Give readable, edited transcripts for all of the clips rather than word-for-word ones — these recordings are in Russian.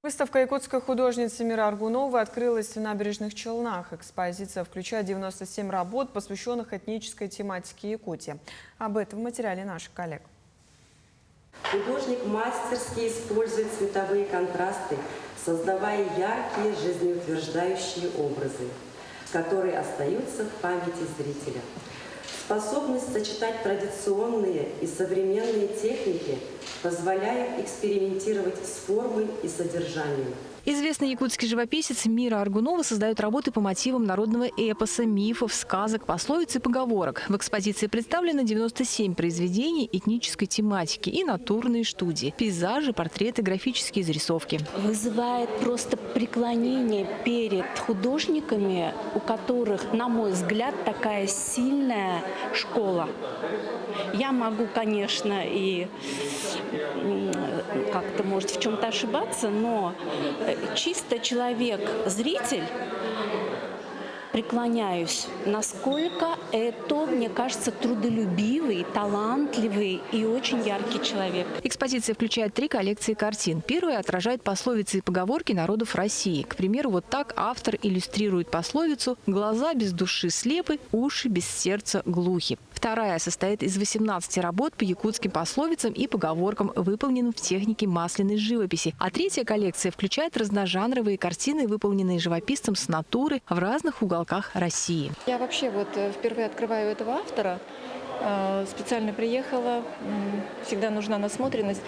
Выставка якутской художницы Миры Аргуновой открылась в Набережных Челнах. Экспозиция включает 97 работ, посвященных этнической тематике Якутии. Об этом в материале наших коллег. Художник мастерски использует цветовые контрасты, создавая яркие, жизнеутверждающие образы, которые остаются в памяти зрителя. Способность сочетать традиционные и современные техники позволяет экспериментировать с формой и содержанием. Известный якутский живописец Мира Аргунова создает работы по мотивам народного эпоса, мифов, сказок, пословиц и поговорок. В экспозиции представлено 97 произведений этнической тематики и натурные студии, пейзажи, портреты, графические зарисовки. Вызывает просто преклонение перед художниками, у которых, на мой взгляд, такая сильная школа. Я могу, конечно, и как-то, может, в чем-то ошибаться, но чисто человек-зритель, преклоняюсь, насколько это, мне кажется, трудолюбивый, талантливый и очень яркий человек. Экспозиция включает 3 коллекции картин. Первая отражает пословицы и поговорки народов России. К примеру, вот так автор иллюстрирует пословицу «Глаза без души слепы, уши без сердца глухи». Вторая состоит из 18 работ по якутским пословицам и поговоркам, выполненным в технике масляной живописи. А третья коллекция включает разножанровые картины, выполненные живописцем с натуры в разных уголках России. Я вообще впервые открываю этого автора. Специально приехала, всегда нужна насмотренность.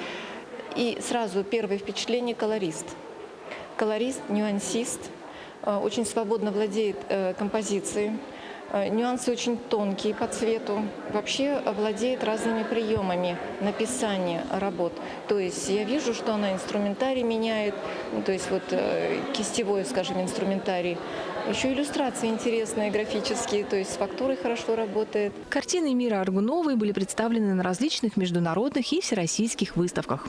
И сразу первое впечатление – колорист. Колорист, нюансист, очень свободно владеет композицией. Нюансы очень тонкие по цвету. Вообще владеет разными приемами написания работ. То есть я вижу, что она инструментарий меняет, то есть кистевой, скажем, инструментарий. Еще иллюстрации интересные, графические, то есть с фактурой хорошо работает. Картины Миры Аргуновой были представлены на различных международных и всероссийских выставках.